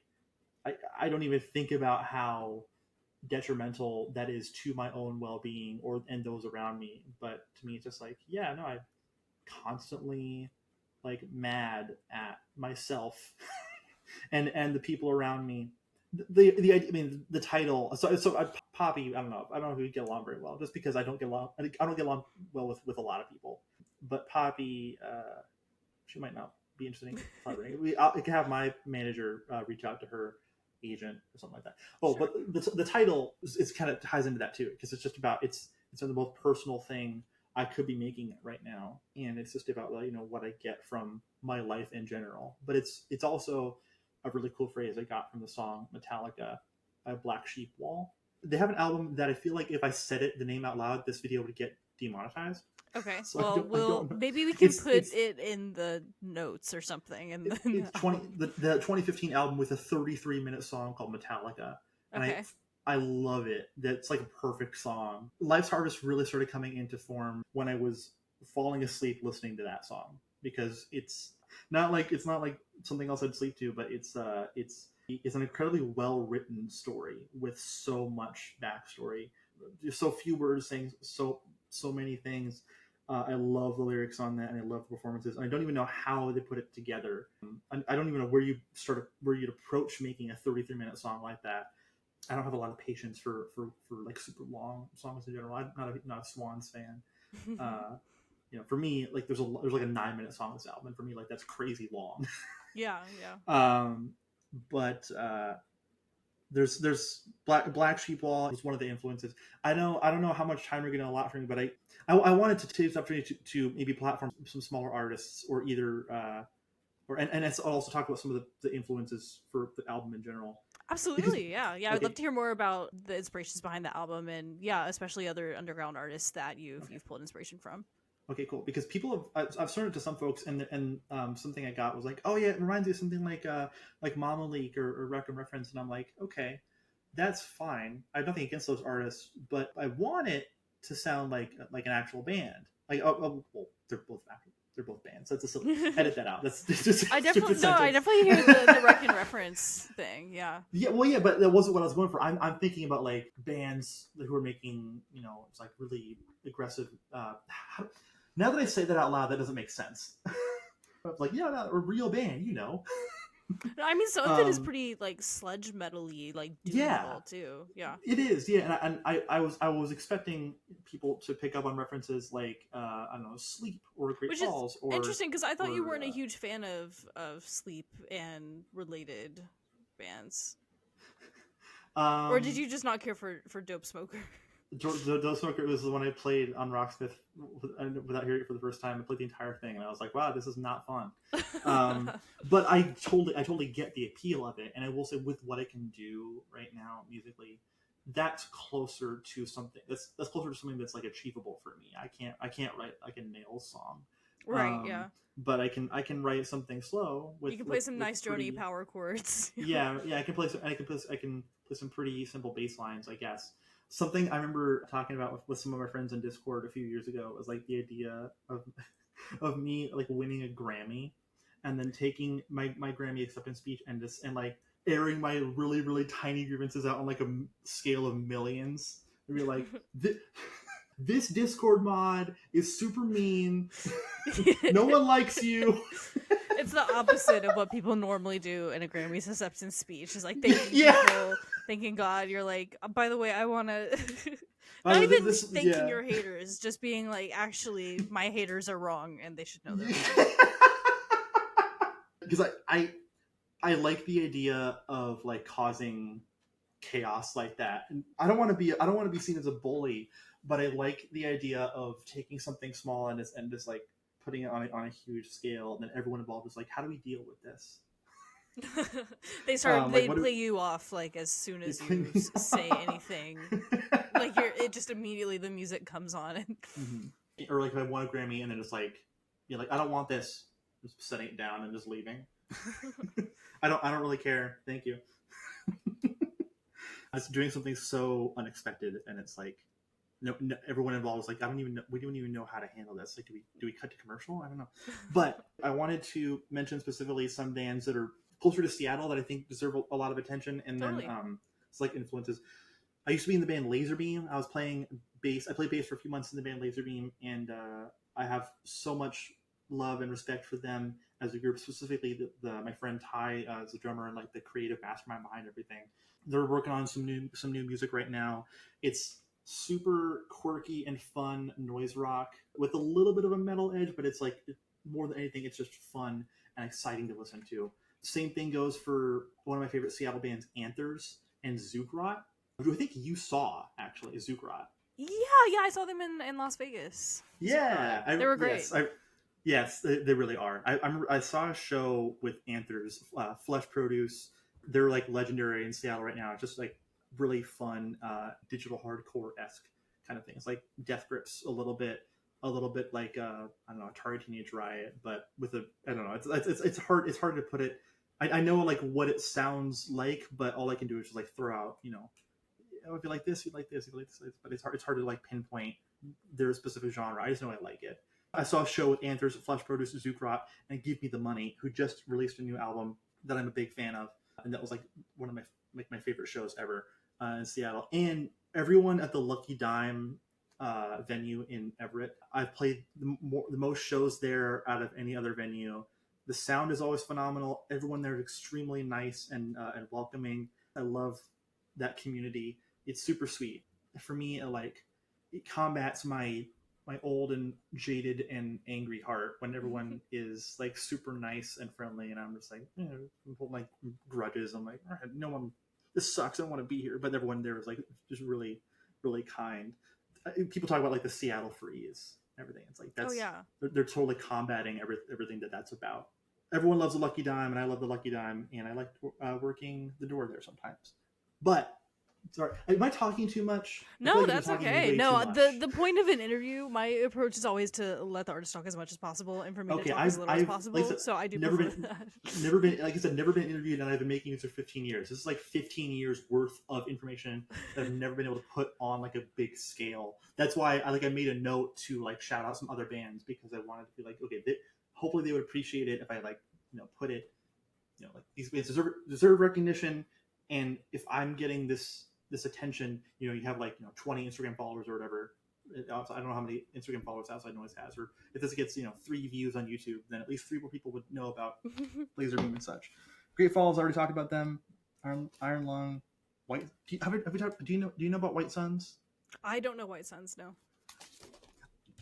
I don't even think about how detrimental that is to my own well-being and those around me. But to me, it's just like, yeah, no, I'm constantly like mad at myself and the people around me. The title. So Poppy. I don't know if we get along very well, just because I don't get along well with a lot of people. But Poppy, she might not be interested in collaborating. I can have my manager reach out to her agent or something like that. Oh, sure. But the title is kind of ties into that too, because it's just about it's the most personal thing I could be making it right now, and it's just about what I get from my life in general. But it's also a really cool phrase I got from the song Metallica by Black Sheep Wall. They have an album that I feel like if I said the name out loud, this video would get demonetized. Okay, so well, maybe we can put it in the notes or something. And then the 2015 album with a 33-minute song called Metallica, and okay. I love it. That's like a perfect song. Life's Harvest really started coming into form when I was falling asleep listening to that song, because it's not like something else I'd sleep to, but it's an incredibly well written story with so much backstory. There's so few words saying so many things. I love the lyrics on that, and I love the performances. And I don't even know how they put it together. I don't even know where you'd approach making a 33-minute song like that. I don't have a lot of patience for like super long songs in general. I'm not a Swans fan. For me, like there's like a 9-minute song on this album, and for me, like that's crazy long. Yeah. But there's Black Sheep Wall is one of the influences. I don't know how much time you're going to allot for me, but I wanted to take this opportunity to maybe platform some smaller artists, or either and I'll also talk about some of the influences for the album in general. Absolutely, yeah. I'd love to hear more about the inspirations behind the album, and especially other underground artists that you've pulled inspiration from. Okay, cool. Because people I've shown it to some folks, and something I got was like, oh yeah, it reminds me of something like Mama Leak or Rec and Reference, and I'm like, okay, that's fine. I have nothing against those artists, but I want it to sound like an actual band. Like, well, they're both bands. That's a silly. Edit that out. That's just. I definitely hear the Rec and Reference thing. Yeah. Yeah. Well, yeah, but that wasn't what I was going for. I'm thinking about like bands who are making it's like really aggressive. Now that I say that out loud, that doesn't make sense. Like, yeah, no, a real band, I mean, some of it is pretty like sludge metal-y, like doom metal too. Yeah, it is. Yeah, and I was expecting people to pick up on references like I don't know, Sleep or Great which Falls is or interesting because I thought you weren't a uh, huge fan of Sleep and related bands, or did um, you just not care for Dope Smoker? the Dose Smoker was the one I played on Rocksmith without hearing it for the first time. I played the entire thing, and I was like, "Wow, this is not fun." But I totally get the appeal of it, and I will say, with what I can do right now musically, that's closer to something that's closer to something that's like achievable for me. I can't write like a Nails song, Right? Yeah, but I can write something slow you with can play some nice drony pretty power chords. yeah, I can play some pretty simple bass lines, I guess. Something I remember talking about with some of my friends in Discord a few years ago was like the idea of of me like winning a Grammy and then taking my Grammy acceptance speech and like airing my really tiny grievances out on like a scale of millions and be like this Discord mod is super mean. No one likes you. It's the opposite of what people normally do in a Grammys acceptance speech. Is like thanking Yeah. people, thanking God. You're like, by the way, I want to. Not even thanking your haters, just being like, actually, my haters are wrong, and they should know they're wrong. Because I like the idea of like causing chaos like that, and I don't want to be seen as a bully, but I like the idea of taking something small and just like putting it on a huge scale, and then everyone involved is like, how do we deal with this? They play you off like as soon as you say anything, like it just immediately the music comes on and mm-hmm. Or like if I won a Grammy and then it's like you're like, I don't want this, just setting it down and just leaving. I don't really care, thank you. It's doing something so unexpected, and it's like no, everyone involved is like, we don't even know how to handle this. Like, do we cut to commercial? I don't know. But I wanted to mention specifically some bands that are closer to Seattle that I think deserve a lot of attention, and totally. Then it's like influences. I used to be in the band Laserbeam. I was playing bass. I played bass for a few months in the band Laserbeam, and I have so much love and respect for them as a group. Specifically, my friend Ty is the drummer and like the creative mastermind behind everything. They're working on some new music right now. It's super quirky and fun noise rock with a little bit of a metal edge, but it's like more than anything, it's just fun and exciting to listen to. Same thing goes for one of my favorite Seattle bands, Anthers and Zukrot, who I think you saw actually, Zukrot. Yeah, I saw them in Las Vegas. Yeah, they were great. Yes, they really are. I saw a show with Anthers, Flesh Produce. They're like legendary in Seattle right now. It's just like really fun, digital hardcore-esque kind of things, like Death Grips a little bit like I don't know, Atari Teenage Riot, but with I don't know. It's hard to put it. I know like what it sounds like, but all I can do is just like throw out, if you like this, you like this, you like this, but it's hard to like pinpoint their specific genre. I just know I like it. I saw a show with Anthers, Flesh Produce, Zukrot, and Give Me the Money, who just released a new album that I'm a big fan of, and that was like one of my favorite shows ever in Seattle. And everyone at the Lucky Dime venue in Everett, I've played the most shows there out of any other venue. The sound is always phenomenal. Everyone there is extremely nice and welcoming. I love that community. It's super sweet. For me, it combats my old and jaded and angry heart when everyone is like super nice and friendly, and I'm just like, hold my grudges. I'm like, all right, no one, this sucks, I don't want to be here, but everyone there is like just really kind. People talk about like the Seattle Freeze, everything. It's like that's they're totally combating everything that's about. Everyone loves the Lucky Dime, and I love the Lucky Dime, and I like working the door there sometimes. But sorry, am I talking too much? No, like that's okay. No, the point of an interview, my approach is always to let the artist talk as much as possible, and for me to talk as little as possible. Like so I do never been like I said, never been interviewed, and I've been making this for 15 years. This is like 15 years worth of information that I've never been able to put on like a big scale. That's why I made a note to like shout out some other bands, because I wanted to be like, okay, hopefully they would appreciate it if I like put it, like these bands deserve recognition, and if I'm getting this attention, you have like 20 Instagram followers or whatever. I don't know how many Instagram followers Outside Noise has, or if this gets 3 views on YouTube, then at least 3 more people would know about Laserbeam and such. Great Falls, I already talked about them. Iron Lung, White. Do you know about White Suns? I don't know White Suns. No.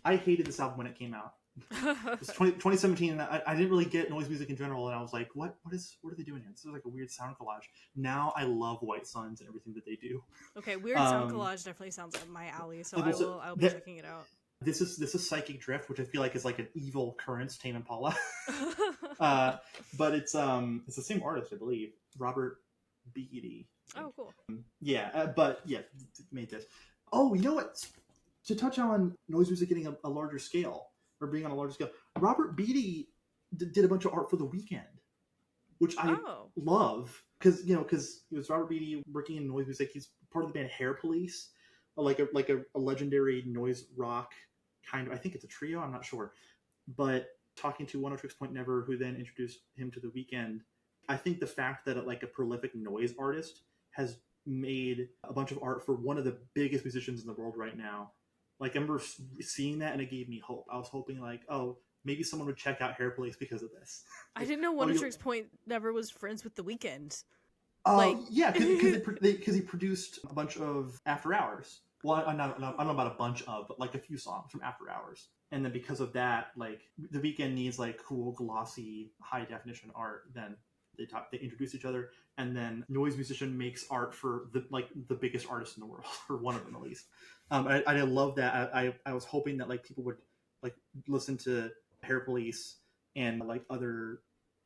I hated this album when it came out. It's 2017, and I didn't really get noise music in general, and I was like, what are they doing here? This is like a weird sound collage. Now I love White Suns and everything that they do. Okay, weird sound collage definitely sounds up my alley, so I'll be checking it out. This is Psychic Drift, which I feel like is like an evil current Tame Impala. But it's the same artist, I believe, Robert Beatty. Oh, cool. But made this. Oh, you know what? To touch on noise music getting a larger scale, or being on a larger scale, Robert Beatty did a bunch of art for The Weeknd, which I love, because it was Robert Beatty working in noise music. He's part of the band Hair Police, like a legendary noise rock kind of. I think it's a trio. I'm not sure, but talking to One Tricks Point Never, who then introduced him to The Weeknd, I think the fact that like a prolific noise artist has made a bunch of art for one of the biggest musicians in the world right now. Like, I remember seeing that, and it gave me hope. I was hoping, like, oh, maybe someone would check out Hair Police because of this. I didn't know One Tricks Point Never was friends with The Weeknd. Yeah, because he produced a bunch of After Hours. Well, I don't know about a bunch of, but like a few songs from After Hours. And then because of that, like, The Weeknd needs like cool, glossy, high definition art. Then they introduce each other, and then noise musician makes art for the biggest artist in the world, or one of them at least. I love that. I was hoping that like people would like listen to Hair Police and like other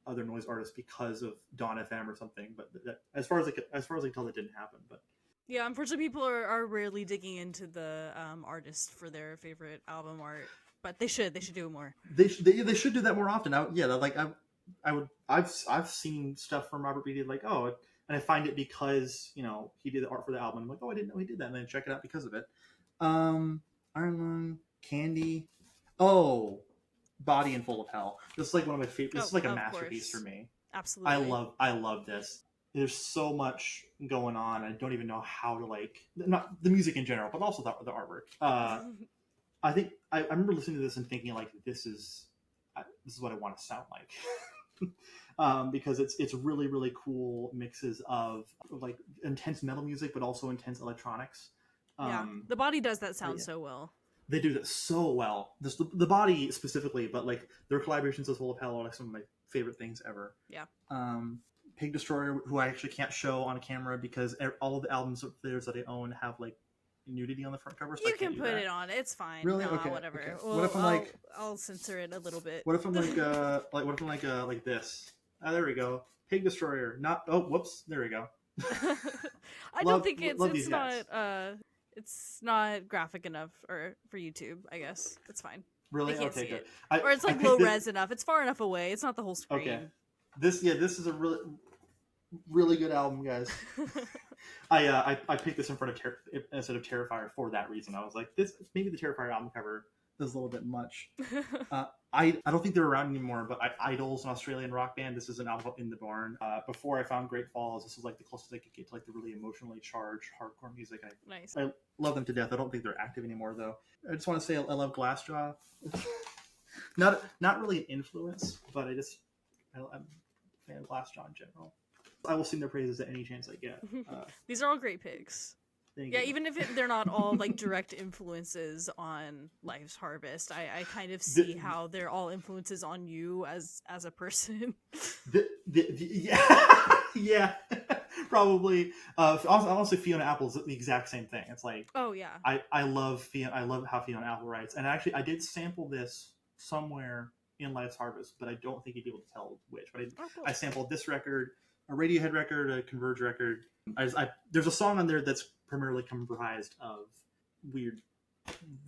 noise artists because of Dawn FM or something. But that, as far as I can tell, that didn't happen. But yeah, unfortunately, people are rarely digging into the artists for their favorite album art. But they should do it more. They should do that more often. I've seen stuff from Robert Beatty like, oh, and I find it because he did the art for the album. I'm like, oh, I didn't know he did that, and then check it out because of it. Iron Lung, Candy, Body and Full of Hell. This is like one of my favorite. This is like a masterpiece for me. Absolutely, I love this. There's so much going on. I don't even know how to not the music in general, but also the artwork. I think I remember listening to this and thinking like, this is what I want to sound like. Because it's really, really cool mixes of like intense metal music, but also intense electronics. The Body does that sound so well. They do that so well. The Body specifically, but like their collaborations with Full of Hell are like some of my favorite things ever. Yeah. Pig Destroyer, who I actually can't show on camera because all of the albums of theirs that I own have like nudity on the front cover. So you can put it on. It's fine. Really? No, okay. Whatever. Okay. Well, what if I'm I'll censor it a little bit. What if I'm like this? Oh, there we go. Pig Destroyer. Not. Oh, whoops. There we go. I don't think it's not graphic enough for YouTube. I guess it's fine. Really? I can't okay. see Good. it. Or it's like low res enough. It's far enough away. It's not the whole screen. Okay. This is a really good album, guys. I picked this in front of instead of Terrifier for that reason. I was like, this maybe the Terrifier album cover is a little bit much. I don't think they're around anymore, but Idol's an Australian rock band. This is an album in the barn. Before I found Great Falls, this was like the closest I could get to like the really emotionally charged hardcore music. Nice. I love them to death. I don't think they're active anymore though. I just want to say I love Glassjaw. not really an influence, but I'm a fan of Glassjaw in general. I will sing their praises at any chance I get. These are all great picks. Yeah, even if they're not all like direct influences on Life's Harvest, I kind of see how they're all influences on you as a person. Yeah, probably. Honestly, Fiona Apple is the exact same thing. It's like, oh yeah, I love how Fiona Apple writes, and actually I did sample this somewhere in Life's Harvest, but I don't think you'd be able to tell which. But cool. I sampled this record, a Radiohead record, a Converge record. There's a song on there that's primarily comprised of weird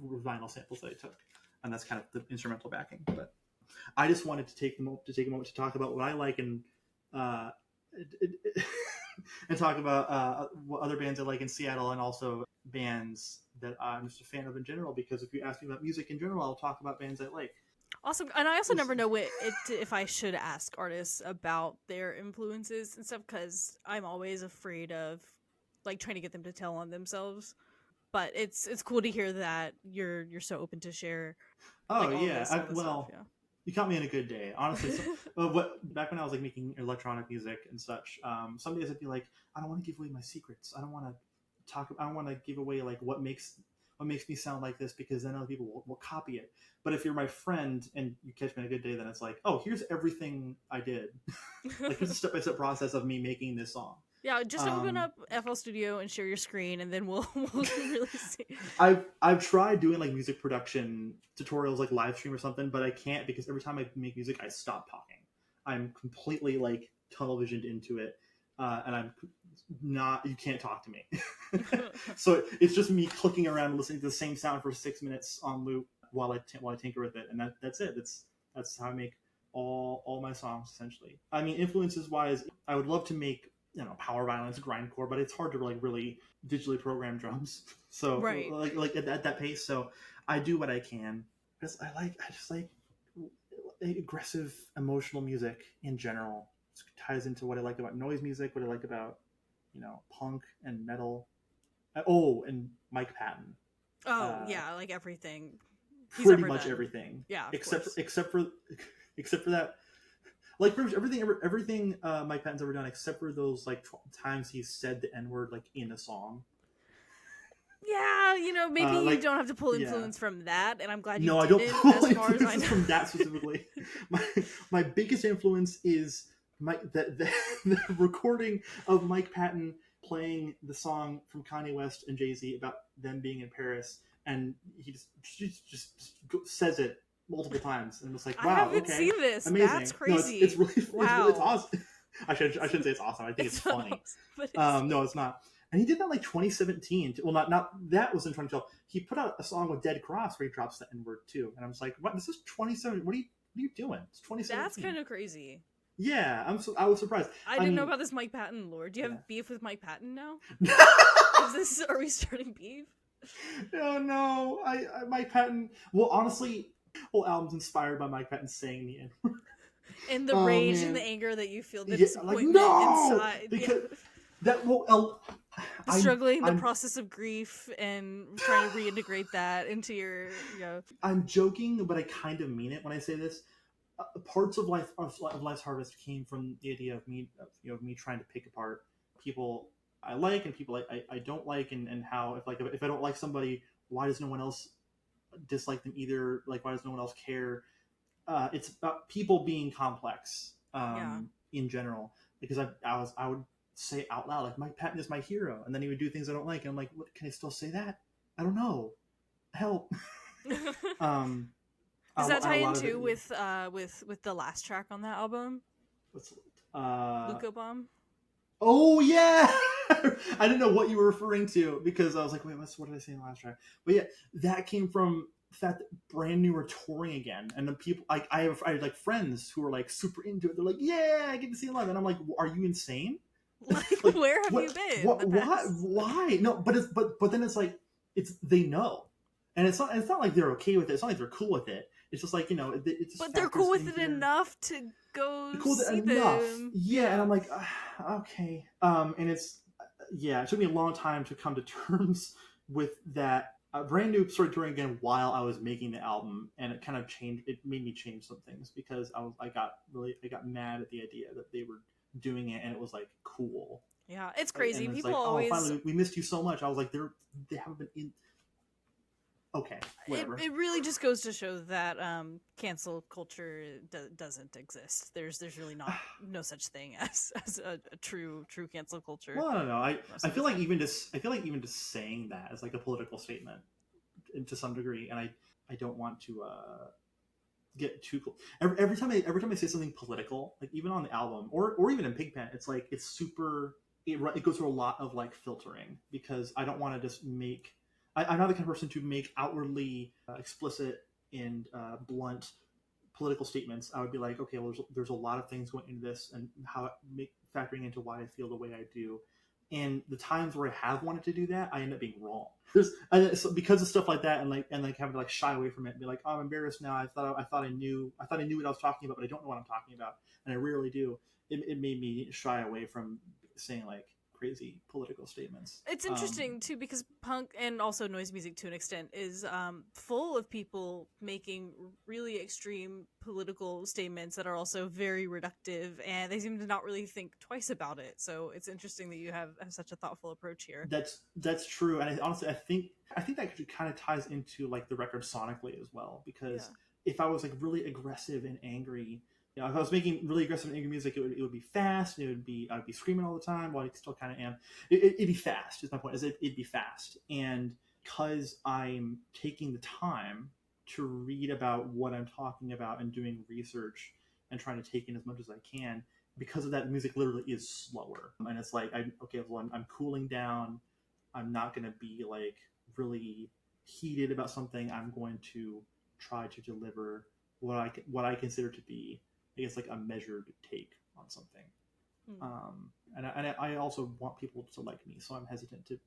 vinyl samples that I took, and that's kind of the instrumental backing. But I just wanted to take a moment to talk about what I like and talk about what other bands I like in Seattle, and also bands that I'm just a fan of in general. Because if you ask me about music in general, I'll talk about bands I like. Awesome. And I also never know if I should ask artists about their influences and stuff, because I'm always afraid of like trying to get them to tell on themselves. But it's cool to hear that you're so open to share. Oh like, yeah. You caught me in a good day, honestly. So, back when I was like making electronic music and such, some days I'd be like, I don't want to give away my secrets. I don't want to talk. I don't want to give away like what makes me sound like this, because then other people will copy it. But if you're my friend and you catch me on a good day, then it's like, oh, here's everything I did. Like, here's a step-by-step process of me making this song. Yeah, just open up FL Studio and share your screen, and then we'll really see. I've tried doing like music production tutorials, like live stream or something, but I can't, because every time I make music, I stop talking. I'm completely like tunnel visioned into it, and I'm not. You can't talk to me. So it's just me clicking around and listening to the same sound for 6 minutes on loop while I tinker with it, and that's it. That's how I make all my songs essentially. I mean, influences wise, I would love to make, power violence, grindcore, but it's hard to like really digitally program drums. So right. like at that pace. So I do what I can. I just like aggressive, emotional music in general. It ties into what I like about noise music, what I like about, punk and metal. Oh, and Mike Patton. Oh yeah, like everything. He's pretty much done. Everything. Yeah. Except for that. Like pretty much everything Mike Patton's ever done, except for those like times he's said the N-word like in a song. Yeah, maybe you don't have to pull influence from that, and I'm glad you didn't. I don't pull as far as I know. from that specifically. my biggest influence is the recording of Mike Patton playing the song from Kanye West and Jay-Z about them being in Paris, and he just says it multiple times, and it's like, wow, I haven't seen this. Amazing. That's crazy. No, it's really wow. It's awesome. I shouldn't say it's awesome. I think it's funny. Awesome, no, it's not. And he did that like 2017. Well, not that was in 2012. He put out a song with Dead Cross where he drops the N-word too, and I was like, what? This is 2017. What are you doing? It's 2017. That's kind of crazy. Yeah, I was surprised. I didn't know about this Mike Patton lore. Do you have beef with Mike Patton now? Are we starting beef? Oh no, Mike Patton. Well, honestly, whole album's inspired by Mike Patton saying the N-word. And the rage and the anger that you feel, the disappointment inside. Because that will. Struggling, the process of grief, and trying to reintegrate that into your. I'm joking, but I kind of mean it when I say this. Parts of Life's Harvest came from the idea of me trying to pick apart people I like and people I don't like, and how if I don't like somebody, why does no one else dislike them either? Like, why does no one else care? It's about people being complex in general, because I would say out loud, like, Mike Patton is my hero, and then he would do things I don't like, and I'm like, what, can I still say that? I don't know, help. Does that tie into with the last track on that album? Luca Bomb? Oh yeah. I didn't know what you were referring to, because I was like, wait, what did I say in the last track? But yeah, that came from the fact that Brand New were touring again, and the people I had like friends who were like super into it. They're like, yeah, I get to see it live, and I'm like, are you insane? Like, where have you been? Why? No, but then it's like, they know, and it's not like they're okay with it. It's not like they're cool with it. It's just like, it's just, but they're cool with it enough to go see them. Yeah, and I'm like, okay. And it took me a long time to come to terms with that. Brand New started touring again while I was making the album, and it kind of changed. It made me change some things, because I got mad at the idea that they were doing it, and it was like cool. Yeah, it's crazy. And people like, always. Finally, we missed you so much. I was like, they haven't been in. Okay, whatever. It really just goes to show that cancel culture doesn't exist. There's really no such thing as a true cancel culture. Well, I don't know. I feel like even just saying that is like a political statement to some degree, and I don't want to get too cool. Every time I say something political, like even on the album or even in Pigpen, it's like it's super. It goes through a lot of like filtering, because I don't want to just make. I'm not the kind of person to make outwardly explicit and blunt political statements. I would be like, okay, well, there's a lot of things going into this, and how factoring into why I feel the way I do. And the times where I have wanted to do that, I end up being wrong. So because of stuff like that, and having to like shy away from it and be like, oh, I'm embarrassed now. I thought I knew what I was talking about, but I don't know what I'm talking about, and I rarely do. It made me shy away from saying like crazy political statements. It's interesting too, because punk and also noise music to an extent is full of people making really extreme political statements that are also very reductive, and they seem to not really think twice about it. So it's interesting that you have such a thoughtful approach here. That's true, and honestly, I think that actually kind of ties into like the record sonically as well, because if I was like really aggressive and angry. You know, if I was making really aggressive and angry music, it would be fast. I'd be screaming all the time. Well, I still kind of am. It'd be fast. Is my point. It'd be fast. And because I'm taking the time to read about what I'm talking about and doing research and trying to take in as much as I can, because of that, music literally is slower. And it's like, I'm cooling down. I'm not going to be like really heated about something. I'm going to try to deliver what I consider to be, I guess, like a measured take on something. And I also want people to like me, so I'm hesitant to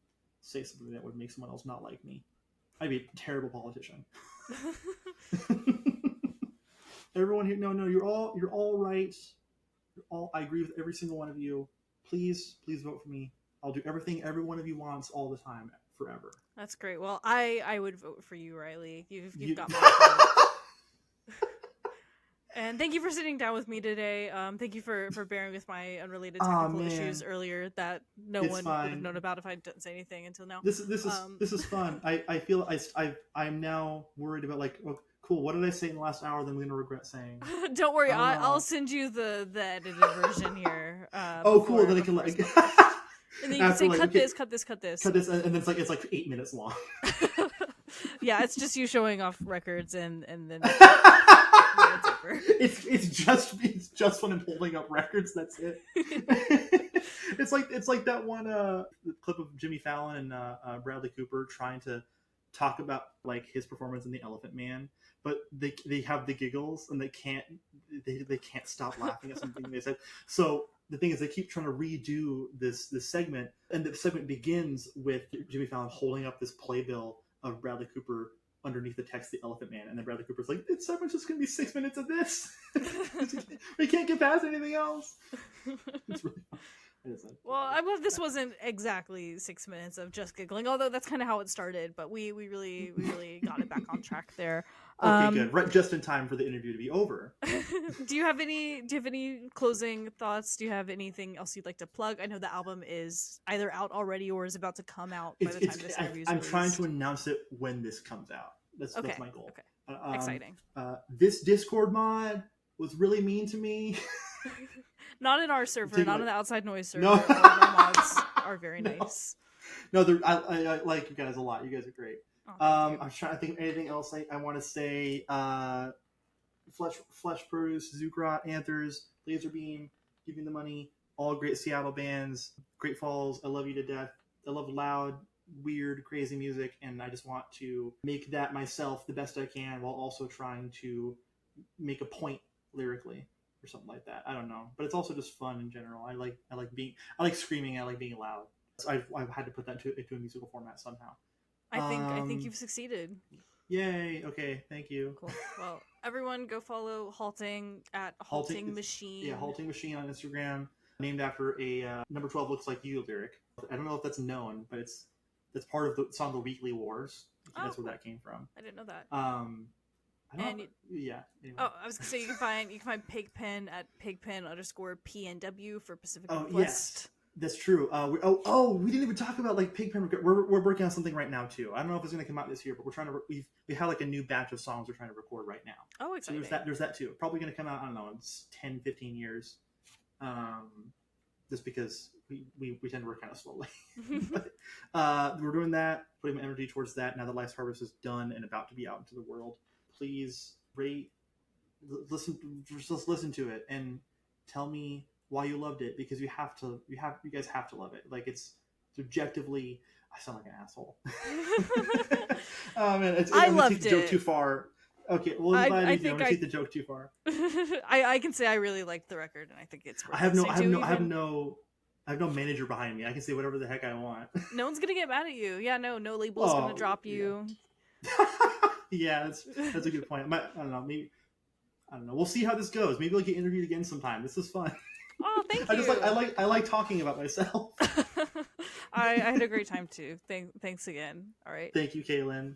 say something that would make someone else not like me. I'd be a terrible politician. Everyone here, no, you're all right. I agree with every single one of you. Please vote for me. I'll do everything every one of you wants all the time, forever. That's great. Well, I would vote for you, Rylee. You've got my vote. And thank you for sitting down with me today. Thank you for bearing with my unrelated technical issues earlier that no one would have known about if I didn't say anything until now. This is fun. I feel I'm now worried about like, oh, cool. What did I say in the last hour that I'm going to regret saying? Don't worry, I'll send you the edited version here. Cool. Then I can like. And then you can say, like, cut this, and then it's like 8 minutes long. Yeah, it's just you showing off records and then. It's just when I'm holding up records. That's it. It's like that one clip of Jimmy Fallon and Bradley Cooper trying to talk about like his performance in The Elephant Man, but they have the giggles and they can't stop laughing at something they said. So the thing is, they keep trying to redo this segment, and the segment begins with Jimmy Fallon holding up this playbill of Bradley Cooper underneath the text, The Elephant Man, and then Bradley Cooper's like, it's so much, just gonna be 6 minutes of this. We can't get past anything else. It's really fun. Well, this wasn't exactly 6 minutes of just giggling, although that's kind of how it started, but we really got it back on track there. Okay, good. Right, just in time for the interview to be over. Do you have any closing thoughts? Do you have anything else you'd like to plug? I know the album is either out already or is about to come out by the time this interview is released. I'm trying to announce it when this comes out. That's my goal. Okay. Exciting. This Discord mod was really mean to me. Not in our server, not in the outside noise server. No. Our mods are very nice. No, I like you guys a lot. You guys are great. Oh, I'm trying to think of anything else I want to say. Flesh Produce, Zucrot, Anthers, Laserbeam, Give Me the Money, all great Seattle bands. Great Falls, I love you to death. I love loud, weird, crazy music, and I just want to make that myself the best I can while also trying to make a point lyrically or something like that. I don't know, but it's also just fun in general. I like screaming. I like being loud. So I've had to put that into a musical format somehow. I think you've succeeded. Yay! Okay, thank you. Cool. Well, everyone, go follow Halting at Halting Machine. Yeah, Halting Machine on Instagram, named after a number 12 looks like you lyric. I don't know if that's known, but that's part of the song "The Weekly Wars." That's where that came from. I didn't know that. Anyway. Oh, I was gonna say you can find Pigpen at Pigpen_PNW for Pacific Northwest. Yes, that's true. We didn't even talk about like Pigpen. We're working on something right now too. I don't know if it's gonna come out this year, but we're trying to. We have like a new batch of songs we're trying to record right now. Oh, exciting! So there's that too. Probably gonna come out. I don't know. It's 10-15 years. Just because we tend to work kind of slowly. But, we're doing that. Putting my energy towards that now that Life's Harvest is done and about to be out into the world. Please rate, just listen to it and tell me why you loved it, because you guys have to love it. Like it's objectively. I sound like an asshole. Oh man, I loved it. The joke too far. Okay, well, I think I take the joke too far. I can say I really liked the record, and I think it's. I have no manager behind me. I can say whatever the heck I want. No one's gonna get mad at you. Yeah, no label's gonna drop you. Yeah, that's a good point. I don't know. We'll see how this goes. Maybe I'll get interviewed again sometime. This is fun. Oh, thank you. I like talking about myself. I had a great time too. Thanks again. All right. Thank you, Kalen.